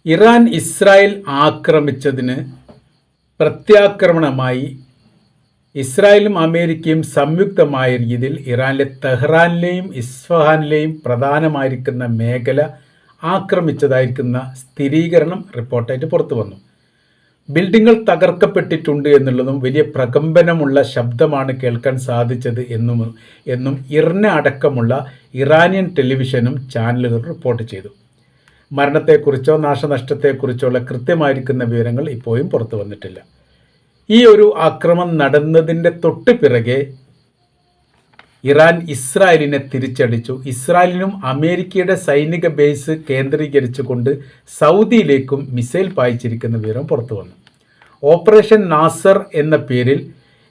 Iran Israel ആക്രമിച്ചതിന് പ്രത്യാക്രമണമായി ഇസ്രായേലും അമേരിക്കയും സംയുക്തമായ രീതിയിൽ ഇറാനിലെ തെഹ്റാനിലെയും ഇസ്ഫഹാനിലെയും പ്രധാനമായിരിക്കുന്ന മേഖല ആക്രമിച്ചതായിരിക്കുന്ന സ്ഥിരീകരണം റിപ്പോർട്ടായിട്ട് പുറത്തു വന്നു. ബിൽഡിങ്ങുകൾ തകർക്കപ്പെട്ടിട്ടുണ്ട് എന്നുള്ളതും വലിയ പ്രകമ്പനമുള്ള ശബ്ദമാണ് കേൾക്കാൻ സാധിച്ചത് എന്നും ഇർന അടക്കമുള്ള ഇറാനിയൻ ടെലിവിഷനും ചാനലുകൾ റിപ്പോർട്ട് ചെയ്തു. മരണത്തെക്കുറിച്ചോ നാശനഷ്ടത്തെക്കുറിച്ചോ ഉള്ള കൃത്യമായിരിക്കുന്ന വിവരങ്ങൾ ഇപ്പോഴും പുറത്തു വന്നിട്ടില്ല. ഈ ഒരു ആക്രമണം നടന്നതിൻ്റെ തൊട്ട് പിറകെ ഇറാൻ ഇസ്രായേലിനെ തിരിച്ചടിച്ചു. ഇസ്രായേലിനും അമേരിക്കയുടെ സൈനിക ബേസ് കേന്ദ്രീകരിച്ചുകൊണ്ട് സൗദിയിലേക്കും മിസൈൽ പായിച്ചിരിക്കുന്ന വിവരം പുറത്തു വന്നു. ഓപ്പറേഷൻ നാസർ എന്ന പേരിൽ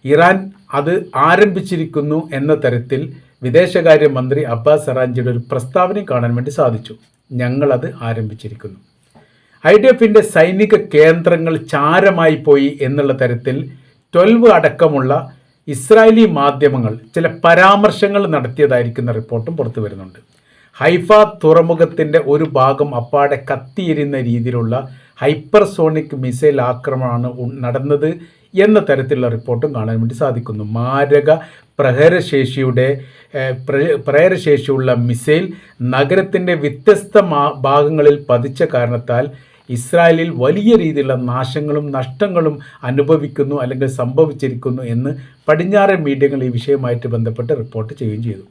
ഇറാൻ അത് ആരംഭിച്ചിരിക്കുന്നു എന്ന തരത്തിൽ വിദേശകാര്യമന്ത്രി അബ്ബാസ് അറാഞ്ചിയുടെ ഒരു പ്രസ്താവന കാണാൻ വേണ്ടി സാധിച്ചു. ഞങ്ങളത് ആരംഭിച്ചിരിക്കുന്നു. IDFിൻ്റെ സൈനിക കേന്ദ്രങ്ങൾ ചാരമായി പോയി എന്നുള്ള തരത്തിൽ 12 അടക്കമുള്ള ഇസ്രായേലി മാധ്യമങ്ങൾ ചില പരാമർശങ്ങൾ നടത്തിയതായിരിക്കുന്ന റിപ്പോർട്ടും പുറത്തു വരുന്നുണ്ട്. ഹൈഫ തുറമുഖത്തിൻ്റെ ഒരു ഭാഗം അപ്പാടെ കത്തിയെരിയുന്ന രീതിയിലുള്ള ഹൈപ്പർസോണിക് മിസൈൽ ആക്രമണമാണ് നടന്നത് എന്ന തരത്തിലുള്ള റിപ്പോർട്ടും കാണാൻ വേണ്ടി സാധിക്കുന്നു. മാരക പ്രഹരശേഷിയുള്ള മിസൈൽ നഗരത്തിൻ്റെ വ്യത്യസ്ത ഭാഗങ്ങളിൽ പതിച്ച കാരണത്താൽ ഇസ്രായേലിൽ വലിയ രീതിയിലുള്ള നാശങ്ങളും നഷ്ടങ്ങളും അനുഭവിക്കുന്നു അല്ലെങ്കിൽ സംഭവിച്ചിരിക്കുന്നു എന്ന് പടിഞ്ഞാറൻ മീഡിയകൾ ഈ വിഷയവുമായിട്ട് ബന്ധപ്പെട്ട് റിപ്പോർട്ട് ചെയ്യുകയും ചെയ്തു.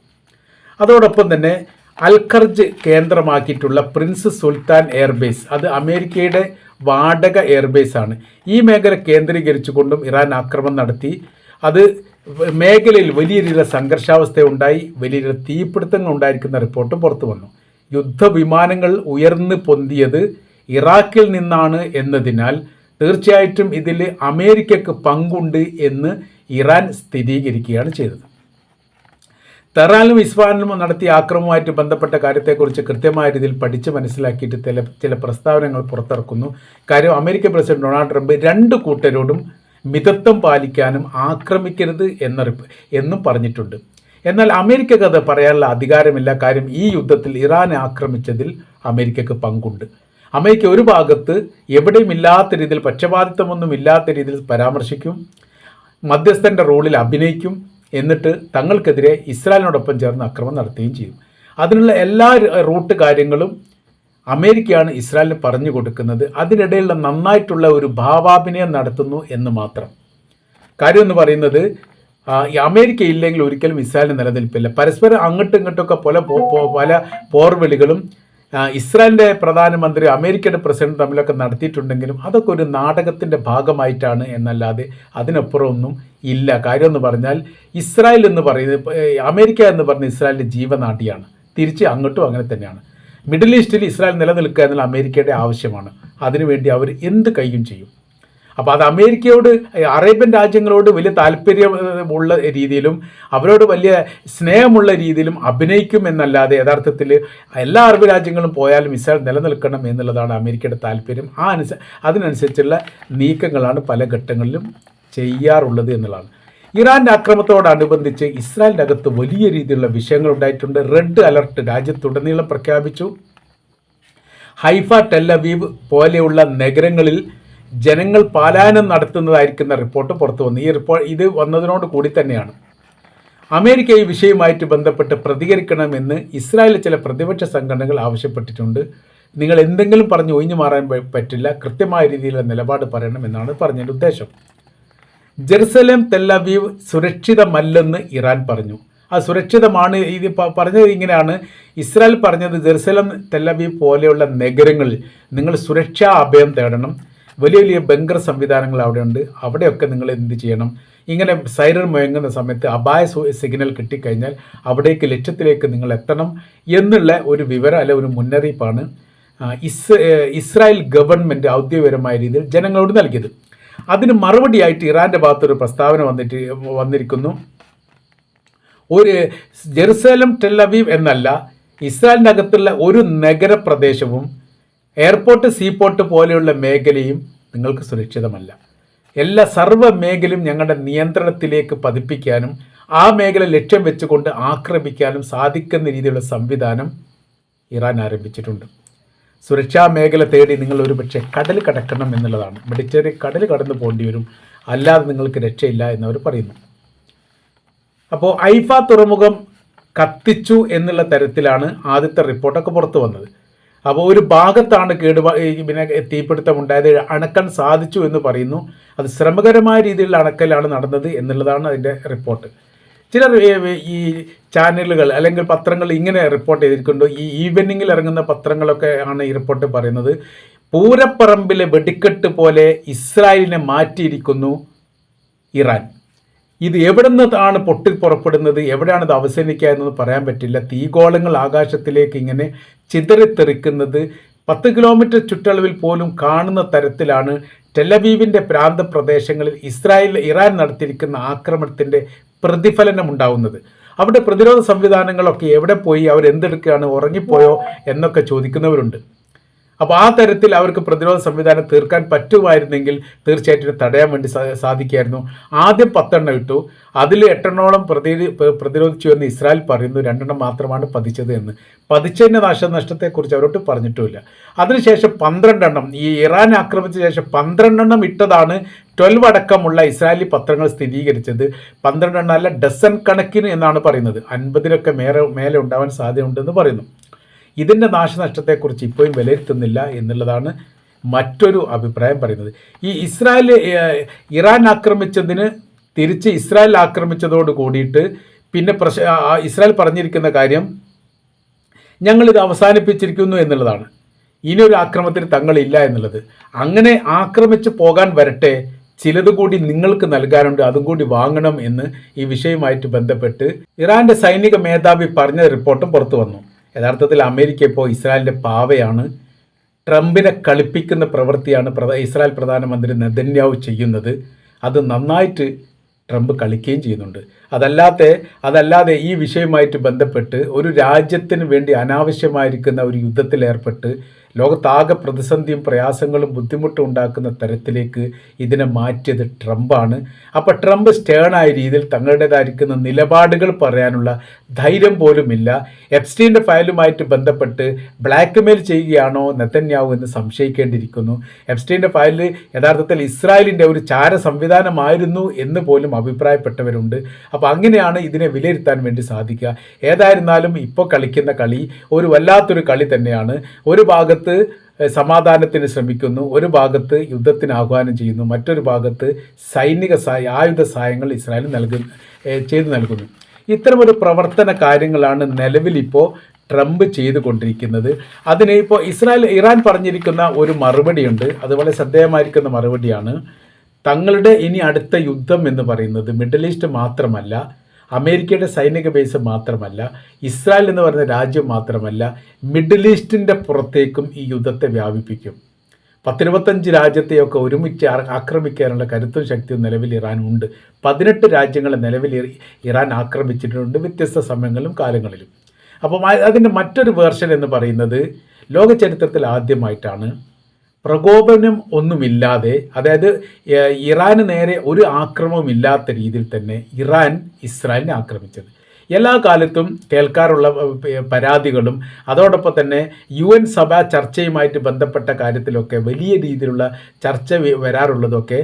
അതോടൊപ്പം തന്നെ അൽഖർജ് കേന്ദ്രമാക്കിയിട്ടുള്ള പ്രിൻസ് സുൽത്താൻ എയർബേസ്, അത് അമേരിക്കയുടെ വാടക എയർബേസാണ്. ഈ മേഖല കേന്ദ്രീകരിച്ചുകൊണ്ടും ഇറാൻ ആക്രമണം നടത്തി. അത് മേഖലയിൽ വലിയ രീതിയിലുള്ള സംഘർഷാവസ്ഥ ഉണ്ടായി, വലിയ രീതിയിൽ തീപിടുത്തങ്ങൾ ഉണ്ടായിരിക്കുന്ന റിപ്പോർട്ടും പുറത്തു വന്നു. യുദ്ധവിമാനങ്ങൾ ഉയർന്നു പൊന്തിയത് ഇറാഖിൽ നിന്നാണ് എന്നതിനാൽ തീർച്ചയായിട്ടും ഇതിൽ അമേരിക്കക്ക് പങ്കുണ്ട് എന്ന് ഇറാൻ സ്ഥിരീകരിക്കുകയാണ് ചെയ്തത്. തെഹ്റാനിലും ഇസ്ഫഹാനിലും നടത്തിയ ആക്രമണവുമായിട്ട് ബന്ധപ്പെട്ട കാര്യത്തെക്കുറിച്ച് കൃത്യമായ രീതിയിൽ പഠിച്ച് മനസ്സിലാക്കിയിട്ട് ചില പ്രസ്താവനകൾ പുറത്തിറക്കുന്നു. കാര്യം അമേരിക്കൻ പ്രസിഡന്റ് ഡൊണാൾഡ് ട്രംപ് 2 കൂട്ടരോടും മിതത്വം പാലിക്കാനും ആക്രമിക്കരുത് എന്നും പറഞ്ഞിട്ടുണ്ട്. എന്നാൽ അമേരിക്കക്ക് അത് പറയാനുള്ള അധികാരമില്ല. കാര്യം ഈ യുദ്ധത്തിൽ ഇറാനെ ആക്രമിച്ചതിൽ അമേരിക്കക്ക് പങ്കുണ്ട്. അമേരിക്ക ഒരു ഭാഗത്ത് എവിടെയും ഇല്ലാത്ത രീതിയിൽ, പക്ഷപാതിത്വമൊന്നും ഇല്ലാത്ത രീതിയിൽ പരാമർശിക്കും, മധ്യസ്ഥൻ്റെ റോളിൽ അഭിനയിക്കും, എന്നിട്ട് തങ്ങൾക്കെതിരെ ഇസ്രായേലിനോടൊപ്പം ചേർന്ന് ആക്രമണം നടത്തുകയും ചെയ്യും. അതിനുള്ള എല്ലാ റൂട്ട് കാര്യങ്ങളും അമേരിക്കയാണ് ഇസ്രായേലിന് പറഞ്ഞു കൊടുക്കുന്നത്. അതിനിടയിലുള്ള നന്നായിട്ടുള്ള ഒരു ഭാവാഭിനയം നടത്തുന്നു എന്ന് മാത്രം. കാര്യം എന്ന് പറയുന്നത്, അമേരിക്ക ഇല്ലെങ്കിൽ ഒരിക്കലും ഇസ്രായേലിന് നിലനിൽപ്പില്ല. പരസ്പരം അങ്ങോട്ടും ഇങ്ങോട്ടൊക്കെ പല പോർവിളികളും ഇസ്രായേലിൻ്റെ പ്രധാനമന്ത്രി അമേരിക്കയുടെ പ്രസിഡന്റ് തമ്മിലൊക്കെ നടത്തിയിട്ടുണ്ടെങ്കിലും അതൊക്കെ ഒരു നാടകത്തിൻ്റെ ഭാഗമായിട്ടാണ് എന്നല്ലാതെ അതിനപ്പുറമൊന്നും ഇല്ല. കാര്യം എന്ന് പറഞ്ഞാൽ ഇസ്രായേൽ എന്ന് പറയുന്നത്, അമേരിക്ക എന്ന് പറഞ്ഞ ഇസ്രായേലിൻ്റെ ജീവനാഡിയാണ്. തിരിച്ച് അങ്ങോട്ടും അങ്ങനെ തന്നെയാണ്. മിഡിൽ ഈസ്റ്റിൽ ഇസ്രായേൽ നിലനിൽക്കുക എന്നുള്ള അമേരിക്കയുടെ ആവശ്യമാണ്. അതിനുവേണ്ടി അവർ എന്ത് കയ്യും ചെയ്യും. അപ്പോൾ അത് അമേരിക്കയോട്, അറേബ്യൻ രാജ്യങ്ങളോട് വലിയ താല്പര്യമുള്ള രീതിയിലും അവരോട് വലിയ സ്നേഹമുള്ള രീതിയിലും അഭിനയിക്കും എന്നല്ലാതെ യഥാർത്ഥത്തിൽ എല്ലാ അറബ് രാജ്യങ്ങളും പോയാലും ഇസ്രായേൽ നിലനിൽക്കണം എന്നുള്ളതാണ് അമേരിക്കയുടെ താല്പര്യം. അതിനനുസരിച്ചുള്ള നീക്കങ്ങളാണ് പല ഘട്ടങ്ങളിലും ചെയ്യാറുള്ളത് എന്നുള്ളതാണ്. ഇറാൻ്റെ ആക്രമണത്തോടനുബന്ധിച്ച് ഇസ്രായേലിൻ്റെ അകത്ത് വലിയ രീതിയിലുള്ള വിഷയങ്ങൾ ഉണ്ടായിട്ടുണ്ട്. റെഡ് അലർട്ട് രാജ്യത്തുടനീളം പ്രഖ്യാപിച്ചു. ഹൈഫ, ടെൽ അവീവ് പോലെയുള്ള നഗരങ്ങളിൽ ജനങ്ങൾ പലായനം നടത്തുന്നതായിരിക്കുന്ന റിപ്പോർട്ട് പുറത്തു വന്നു. ഇത് വന്നതിനോട് കൂടി തന്നെയാണ് അമേരിക്ക ഈ വിഷയവുമായിട്ട് ബന്ധപ്പെട്ട് പ്രതികരിക്കണമെന്ന് ഇസ്രായേലിലെ ചില പ്രതിപക്ഷ സംഘടനകൾ ആവശ്യപ്പെട്ടിട്ടുണ്ട്. നിങ്ങൾ എന്തെങ്കിലും പറഞ്ഞ് ഒഴിഞ്ഞു മാറാൻ പറ്റില്ല, കൃത്യമായ രീതിയിലുള്ള നിലപാട് പറയണം എന്നാണ് പറഞ്ഞതിൻ്റെ ഉദ്ദേശം. ജെറുസലേം, ടെൽ അവീവ് സുരക്ഷിതമല്ലെന്ന് ഇറാൻ പറഞ്ഞു. അത് സുരക്ഷിതമാണ്. ഇത് പറഞ്ഞത് ഇങ്ങനെയാണ്. ഇസ്രായേൽ പറഞ്ഞത് ജെറുസലേം, ടെൽ അവീവ് പോലെയുള്ള നഗരങ്ങളിൽ നിങ്ങൾ സുരക്ഷാ അഭയം തേടണം. വലിയ വലിയ ബങ്കർ സംവിധാനങ്ങൾ അവിടെ ഉണ്ട്. അവിടെയൊക്കെ നിങ്ങൾ എന്ത് ചെയ്യണം, ഇങ്ങനെ സൈറൻ മുഴങ്ങുന്ന സമയത്ത് അപായ സിഗ്നൽ കിട്ടിക്കഴിഞ്ഞാൽ അവിടേക്ക് ലക്ഷ്യത്തിലേക്ക് നിങ്ങൾ എത്തണം എന്നുള്ള ഒരു വിവരം അല്ല ഒരു മുന്നറിയിപ്പാണ് ഇസ്രായേൽ ഗവൺമെൻറ് ഔദ്യോഗികപരമായ രീതിയിൽ ജനങ്ങളോട് നൽകിയത്. അതിന് മറുപടിയായിട്ട് ഇറാൻ്റെ ഭാഗത്തൊരു പ്രസ്താവന വന്നിരിക്കുന്നു. ഒരു ജെറുസലേം, ടെൽ അവീവ് എന്നല്ല, ഇസ്രായേലിൻ്റെ അകത്തുള്ള ഒരു നഗരപ്രദേശവും എയർപോർട്ട്, സീപോർട്ട് പോലെയുള്ള മേഖലയും നിങ്ങൾക്ക് സുരക്ഷിതമല്ല. എല്ലാ സർവ്വ മേഖലയും ഞങ്ങളുടെ നിയന്ത്രണത്തിലേക്ക് പതിപ്പിക്കാനും ആ മേഖല ലക്ഷ്യം വെച്ചുകൊണ്ട് ആക്രമിക്കാനും സാധിക്കുന്ന രീതിയിലുള്ള സംവിധാനം ഇറാൻ ആരംഭിച്ചിട്ടുണ്ട്. സുരക്ഷാ മേഖല തേടി നിങ്ങൾ ഒരു പക്ഷേ കടൽ കടക്കണം എന്നുള്ളതാണ്. മെഡിറ്ററേനിയൻ കടൽ കടന്നു പോകേണ്ടി വരും, അല്ലാതെ നിങ്ങൾക്ക് രക്ഷയില്ല എന്നവർ പറയുന്നു. അപ്പോൾ ഹൈഫ തുറമുഖം കത്തിച്ചു എന്നുള്ള തരത്തിലാണ് ആദ്യത്തെ റിപ്പോർട്ടൊക്കെ പുറത്തു വന്നത്. അപ്പോൾ ഒരു ഭാഗത്താണ് പിന്നെ തീപിടുത്തം ഉണ്ടായത്, അണക്കാൻ സാധിച്ചു എന്ന് പറയുന്നു. അത് ശ്രമകരമായ രീതിയിലുള്ള അണക്കലാണ് നടന്നത് എന്നുള്ളതാണ് അതിൻ്റെ റിപ്പോർട്ട്. ചിലർ ഈ ചാനലുകൾ അല്ലെങ്കിൽ പത്രങ്ങൾ ഇങ്ങനെ റിപ്പോർട്ട് ചെയ്തിട്ടുണ്ട്. ഈ ഈവനിങ്ങിൽ ഇറങ്ങുന്ന പത്രങ്ങളൊക്കെ ആണ് ഈ റിപ്പോർട്ട് പറയുന്നത്. പൂരപ്പറമ്പിലെ വെടിക്കെട്ട് പോലെ ഇസ്രായേലിനെ മാറ്റിയിരിക്കുന്നു ഇറാൻ. ഇത് എവിടെ നിന്നാണ് പൊട്ടി പുറപ്പെടുന്നത്, എവിടെയാണ് ഇത് അവസാനിക്കുക എന്നൊന്നും പറയാൻ പറ്റില്ല. തീഗോളങ്ങൾ ആകാശത്തിലേക്ക് ഇങ്ങനെ ചിതറിത്തെറിക്കുന്നത് 10 കിലോമീറ്റർ ചുറ്റളവിൽ പോലും കാണുന്ന തരത്തിലാണ് ടെലവീവിൻ്റെ പ്രാന്തപ്രദേശങ്ങളിൽ ഇറാൻ നടത്തിയിരിക്കുന്ന ആക്രമണത്തിൻ്റെ പ്രതിഫലനം ഉണ്ടാവുന്നത്. അവിടെ പ്രതിരോധ സംവിധാനങ്ങളൊക്കെ എവിടെ പോയി, അവരെന്തെടുക്കുകയാണ്, ഉറങ്ങിപ്പോയോ എന്നൊക്കെ ചോദിക്കുന്നവരുണ്ട്. അപ്പോൾ ആ തരത്തിൽ അവർക്ക് പ്രതിരോധ സംവിധാനം തീർക്കാൻ പറ്റുമായിരുന്നെങ്കിൽ തീർച്ചയായിട്ടും തടയാൻ വേണ്ടി സാധിക്കുമായിരുന്നു. ആദ്യം 10 ഇട്ടു, അതിൽ 8 പ്രതിരോധിച്ചു എന്ന് ഇസ്രായേൽ പറയുന്നു. 2 മാത്രമാണ് പതിച്ചത് എന്ന്. പതിച്ചതിൻ്റെ നാശനഷ്ടത്തെക്കുറിച്ച് അവരോട്ട് പറഞ്ഞിട്ടുമില്ല. അതിനുശേഷം 12 ഈ ഇറാൻ ആക്രമിച്ച ശേഷം 12 ഇട്ടതാണ് 12 അടക്കമുള്ള ഇസ്രായേലി പത്രങ്ങൾ സ്ഥിരീകരിച്ചത്. 12 അല്ല, ഡസൻ കണക്കിന് എന്നാണ് പറയുന്നത്. 50 മേലെ ഉണ്ടാവാൻ സാധ്യതയുണ്ടെന്ന് പറയുന്നു. ഇതിൻ്റെ നാശനഷ്ടത്തെക്കുറിച്ച് ഇപ്പോഴും വിലയിരുത്തുന്നില്ല എന്നുള്ളതാണ് മറ്റൊരു അഭിപ്രായം പറയുന്നത്. ഈ ഇറാൻ ആക്രമിച്ചതിന് തിരിച്ച് ഇസ്രായേൽ ആക്രമിച്ചതോട് കൂടിയിട്ട് പിന്നെ ഇസ്രായേൽ പറഞ്ഞിരിക്കുന്ന കാര്യം ഞങ്ങളിത് അവസാനിപ്പിച്ചിരിക്കുന്നു എന്നുള്ളതാണ്. ഇനിയൊരു ആക്രമണത്തിന് തങ്ങളില്ല എന്നുള്ളത്. അങ്ങനെ ആക്രമിച്ച് പോകാൻ വരട്ടെ, ചിലത് കൂടി നിങ്ങൾക്ക് നൽകാനുണ്ട്, അതും കൂടി വാങ്ങണം എന്ന് ഈ വിഷയവുമായിട്ട് ബന്ധപ്പെട്ട് ഇറാൻ്റെ സൈനിക മേധാവി പറഞ്ഞ റിപ്പോർട്ടും പുറത്തു വന്നു. യഥാർത്ഥത്തിൽ അമേരിക്ക ഇപ്പോൾ ഇസ്രായേലിൻ്റെ പാവയാണ്. ട്രംപിനെ കളിപ്പിക്കുന്ന പ്രവൃത്തിയാണ് ഇസ്രായേൽ പ്രധാനമന്ത്രി നെതന്യാഹു ചെയ്യുന്നത്. അത് നന്നായിട്ട് ട്രംപ് കളിക്കുകയും ചെയ്യുന്നുണ്ട്. അതല്ലാതെ ഈ വിഷയവുമായിട്ട് ബന്ധപ്പെട്ട് ഒരു രാജ്യത്തിന് വേണ്ടി അനാവശ്യമായിരിക്കുന്ന ഒരു യുദ്ധത്തിലേർപ്പെട്ട് ലോകത്താകെ പ്രതിസന്ധിയും പ്രയാസങ്ങളും ബുദ്ധിമുട്ടും ഉണ്ടാക്കുന്ന തരത്തിലേക്ക് ഇതിനെ മാറ്റിയത് ട്രംപാണ്. അപ്പോൾ ട്രംപ് സ്റ്റേണായ രീതിയിൽ തങ്ങളുടേതായിരിക്കുന്ന നിലപാടുകൾ പറയാനുള്ള ധൈര്യം പോലുമില്ല. എപ്സ്റ്റീൻ്റെ ഫയലുമായിട്ട് ബന്ധപ്പെട്ട് ബ്ലാക്ക് മെയിൽ ചെയ്യുകയാണോ നെതന്യാഹു എന്ന് സംശയിക്കേണ്ടിയിരിക്കുന്നു. എപ്സ്റ്റീൻ്റെ ഫയൽ യഥാർത്ഥത്തിൽ ഇസ്രായേലിൻ്റെ ഒരു ചാര സംവിധാനമായിരുന്നു എന്ന് പോലും അഭിപ്രായപ്പെട്ടവരുണ്ട്. അപ്പോൾ അങ്ങനെയാണ് ഇതിനെ വിലയിരുത്താൻ വേണ്ടി സാധിക്കുക. ഏതായിരുന്നാലും ഇപ്പോൾ കളിക്കുന്ന കളി ഒരു വല്ലാത്തൊരു കളി തന്നെയാണ്. ഒരു ഭാഗത്ത് സമാധാനത്തിന് ശ്രമിക്കുന്നു, ഒരു ഭാഗത്ത് യുദ്ധത്തിന് ആഹ്വാനം ചെയ്യുന്നു, മറ്റൊരു ഭാഗത്ത് ആയുധ സഹായങ്ങൾ ഇസ്രായേൽ ചെയ്തു നൽകുന്നു. ഇത്തരമൊരു പ്രവർത്തന കാര്യങ്ങളാണ് നിലവിലിപ്പോൾ ട്രംപ് ചെയ്തുകൊണ്ടിരിക്കുന്നത്. അതിന് ഇപ്പോൾ ഇറാൻ പറഞ്ഞിരിക്കുന്ന ഒരു മറുപടിയുണ്ട്. അതുപോലെ ശ്രദ്ധേയമായിരിക്കുന്ന മറുപടിയാണ്. തങ്ങളുടെ ഇനി അടുത്ത യുദ്ധം എന്ന് പറയുന്നത് മിഡിൽ ഈസ്റ്റ് മാത്രമല്ല, അമേരിക്കയുടെ സൈനിക ബേസ് മാത്രമല്ല, ഇസ്രായേൽ എന്ന് പറയുന്ന രാജ്യം മാത്രമല്ല, മിഡിൽ ഈസ്റ്റിൻ്റെ പുറത്തേക്കും ഈ യുദ്ധത്തെ വ്യാപിപ്പിക്കും. 10-25 രാജ്യത്തെയൊക്കെ ഒരുമിച്ച് ആക്രമിക്കാനുള്ള കരുത്തും ശക്തിയും നിലവിൽ ഇറാനുണ്ട്. 18 രാജ്യങ്ങളെ നിലവിൽ ഇറാൻ ആക്രമിച്ചിട്ടുണ്ട് വ്യത്യസ്ത സമയങ്ങളിലും കാലങ്ങളിലും. അപ്പം അതിൻ്റെ മറ്റൊരു വേർഷൻ എന്ന് പറയുന്നത് ലോക ചരിത്രത്തിൽ ആദ്യമായിട്ടാണ് പ്രകോപനം ഒന്നുമില്ലാതെ, അതായത് ഇറാന് നേരെ ഒരു ആക്രമണവും ഇല്ലാത്ത രീതിയിൽ തന്നെ ഇറാൻ ഇസ്രായേലിനെ ആക്രമിച്ചത്. എല്ലാ കാലത്തും കേൾക്കാറുള്ള പരാതികളും അതോടൊപ്പം തന്നെ UN സഭാ ചർച്ചയുമായിട്ട് ബന്ധപ്പെട്ട കാര്യത്തിലൊക്കെ വലിയ രീതിയിലുള്ള ചർച്ച വരാറുള്ളതൊക്കെ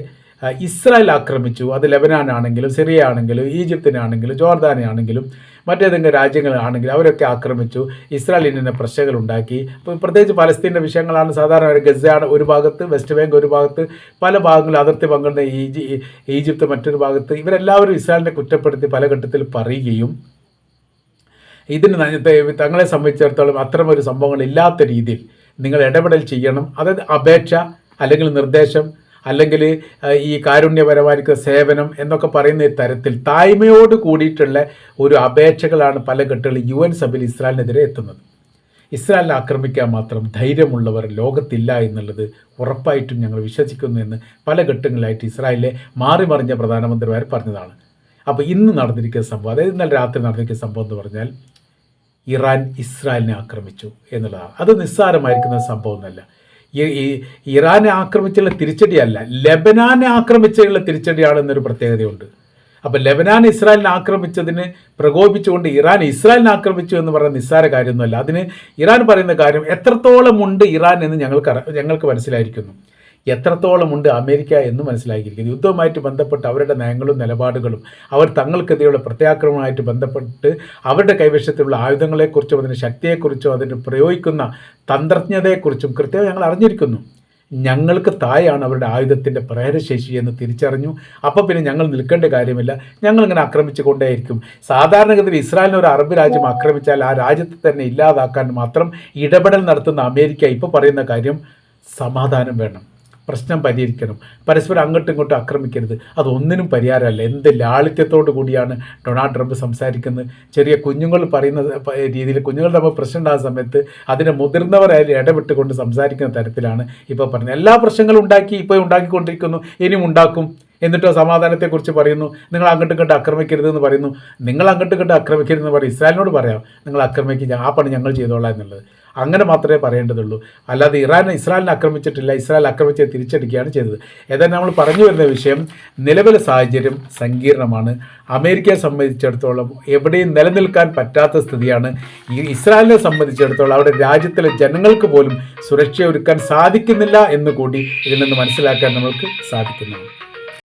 ഇസ്രായേൽ ആക്രമിച്ചു. അത് ലെബനാനാണെങ്കിലും സിറിയ ആണെങ്കിലും ഈജിപ്തിനാണെങ്കിലും ജോർദാനാണെങ്കിലും മറ്റേതെങ്കിലും രാജ്യങ്ങളാണെങ്കിലും അവരൊക്കെ ആക്രമിച്ചു. ഇസ്രായേലിന് പ്രശ്നങ്ങൾ ഉണ്ടാക്കി. പ്രത്യേകിച്ച് പലസ്തീൻ്റെ വിഷയങ്ങളാണ് സാധാരണ. ഗസയാണ് ഒരു ഭാഗത്ത്, വെസ്റ്റ് ബാങ്ക് ഒരു ഭാഗത്ത്, പല ഭാഗങ്ങളും അതിർത്തി പങ്കിടുന്ന ഈജിപ്ത് മറ്റൊരു ഭാഗത്ത്. ഇവരെല്ലാവരും ഇസ്രായേലിനെ കുറ്റപ്പെടുത്തി പല ഘട്ടത്തിൽ പറയുകയും ഇതിന് തങ്ങളെ സംബന്ധിച്ചിടത്തോളം അത്തരമൊരു സംഭവങ്ങൾ ഇല്ലാത്ത രീതിയിൽ നിങ്ങൾ ഇടപെടൽ ചെയ്യണം, അതായത് അപേക്ഷ അല്ലെങ്കിൽ നിർദ്ദേശം അല്ലെങ്കിൽ ഈ കാരുണ്യപരമായിരിക്കുന്ന സേവനം എന്നൊക്കെ പറയുന്ന തരത്തിൽ തായ്മയോട് കൂടിയിട്ടുള്ള ഒരു അപേക്ഷകളാണ് പല ഘട്ടങ്ങളിൽ UN സഭയിൽ ഇസ്രായേലിനെതിരെ എത്തുന്നത്. ഇസ്രായേലിനെ ആക്രമിക്കാൻ മാത്രം ധൈര്യമുള്ളവർ ലോകത്തില്ല എന്നുള്ളത് ഉറപ്പായിട്ടും ഞങ്ങൾ വിശ്വസിക്കുന്നു എന്ന് പല ഘട്ടങ്ങളിലായിട്ട് ഇസ്രായേലിലെ മാറി മറിഞ്ഞ പ്രധാനമന്ത്രിമാർ പറഞ്ഞതാണ്. അപ്പോൾ ഇന്ന് നടന്നിരിക്കുന്ന സംഭവം, അതായത് ഇന്നലെ രാത്രി നടന്നിരിക്കുന്ന സംഭവം എന്ന് പറഞ്ഞാൽ ഇറാൻ ഇസ്രായേലിനെ ആക്രമിച്ചു എന്നുള്ളതാണ്. അത് നിസ്സാരമായിരിക്കുന്ന സംഭവമൊന്നുമല്ല. ഇറാനെ ആക്രമിച്ചുള്ള തിരിച്ചടിയല്ല, ലെബനാനെ ആക്രമിച്ചുള്ള തിരിച്ചടിയാണെന്നൊരു പ്രത്യേകതയുണ്ട്. അപ്പോൾ ലെബനാൻ ഇസ്രായേലിനെ ആക്രമിച്ചതിന് പ്രകോപിച്ചുകൊണ്ട് ഇറാൻ ഇസ്രായേലിനെ ആക്രമിച്ചു എന്ന് പറയുന്ന നിസ്സാര കാര്യമൊന്നുമല്ല. അതിന് ഇറാൻ പറയുന്ന കാര്യം എത്രത്തോളം ഉണ്ട് ഇറാൻ എന്ന് ഞങ്ങൾക്ക് മനസ്സിലായിരിക്കുന്നു, എത്രത്തോളം ഉണ്ട് അമേരിക്ക എന്ന് മനസ്സിലാക്കിയിരിക്കുന്നു. യുദ്ധവുമായിട്ട് ബന്ധപ്പെട്ട് അവരുടെ നയങ്ങളും നിലപാടുകളും അവർ തങ്ങൾക്കെതിരെയുള്ള പ്രത്യാക്രമണവുമായിട്ട് ബന്ധപ്പെട്ട് അവരുടെ കൈവശത്തിലുള്ള ആയുധങ്ങളെക്കുറിച്ചും അതിൻ്റെ ശക്തിയെക്കുറിച്ചും അതിന് പ്രയോഗിക്കുന്ന തന്ത്രജ്ഞതയെക്കുറിച്ചും കൃത്യമായി ഞങ്ങൾ അറിഞ്ഞിരിക്കുന്നു. ഞങ്ങൾക്ക് തായാണ് അവരുടെ ആയുധത്തിൻ്റെ പ്രഹരശേഷി എന്ന് തിരിച്ചറിഞ്ഞു. അപ്പോൾ പിന്നെ ഞങ്ങൾ നിൽക്കേണ്ട കാര്യമില്ല, ഞങ്ങളിങ്ങനെ ആക്രമിച്ചു കൊണ്ടേയിരിക്കും. സാധാരണഗതിയിൽ ഇസ്രായേലിനെ ഒരു അറബ് രാജ്യം ആക്രമിച്ചാൽ ആ രാജ്യത്തെ തന്നെ ഇല്ലാതാക്കാൻ മാത്രം ഇടപെടൽ നടത്തുന്ന അമേരിക്ക ഇപ്പോൾ പറയുന്ന കാര്യം സമാധാനം വേണം, പ്രശ്നം പരിഹരിക്കണം, പരസ്പരം അങ്ങോട്ടും ഇങ്ങോട്ടും ആക്രമിക്കരുത്. അതൊന്നിനും പരിഹാരമല്ല. എന്ത് ലാളിത്യത്തോടു കൂടിയാണ് ഡൊണാൾഡ് ട്രംപ് സംസാരിക്കുന്നത്. ചെറിയ കുഞ്ഞുങ്ങൾ പറയുന്ന രീതിയിൽ കുഞ്ഞുങ്ങൾ തമ്മിൽ പ്രശ്നം ഉണ്ടാകുന്ന സമയത്ത് അതിനെ മുതിർന്നവരായാലും ഇടപെട്ടുകൊണ്ട് സംസാരിക്കുന്ന തരത്തിലാണ് ഇപ്പോൾ പറയുന്നത്. എല്ലാ പ്രശ്നങ്ങളും ഇപ്പോൾ ഉണ്ടാക്കിക്കൊണ്ടിരിക്കുന്നു, ഇനിയും ഉണ്ടാക്കും. എന്നിട്ടോ സമാധാനത്തെക്കുറിച്ച് പറയുന്നു, നിങ്ങൾ അങ്ങോട്ടും ഇങ്ങോട്ട് ആക്രമിക്കരുതെന്ന് പറയുന്നു. നിങ്ങൾ അങ്ങോട്ടും ഇങ്ങോട്ട് ആക്രമിക്കരുതെന്ന് പറയും, ഇസ്രായേലിനോട് പറയാം നിങ്ങൾ ആക്രമിക്കുക, ആ പണി ഞങ്ങൾ ചെയ്തോളാം എന്നുള്ളത്. അങ്ങനെ മാത്രമേ പറയേണ്ടതുള്ളൂ. അല്ലാതെ ഇസ്രായേലിനെ ആക്രമിച്ചിട്ടില്ല, ഇസ്രായേൽ ആക്രമിച്ച് തിരിച്ചടിക്കുകയാണ് ചെയ്തത്. ഏതായാലും നമ്മൾ പറഞ്ഞു വരുന്ന വിഷയം, നിലവിലെ സാഹചര്യം സങ്കീർണമാണ്. അമേരിക്കയെ സംബന്ധിച്ചിടത്തോളം എവിടെയും നിലനിൽക്കാൻ പറ്റാത്ത സ്ഥിതിയാണ്. ഇസ്രായേലിനെ സംബന്ധിച്ചിടത്തോളം അവിടെ രാജ്യത്തിലെ ജനങ്ങൾക്ക് പോലും സുരക്ഷ ഒരുക്കാൻ സാധിക്കുന്നില്ല എന്ന് കൂടി ഇതിൽ നിന്ന് മനസ്സിലാക്കാൻ നമ്മൾക്ക് സാധിക്കുന്നതാണ്.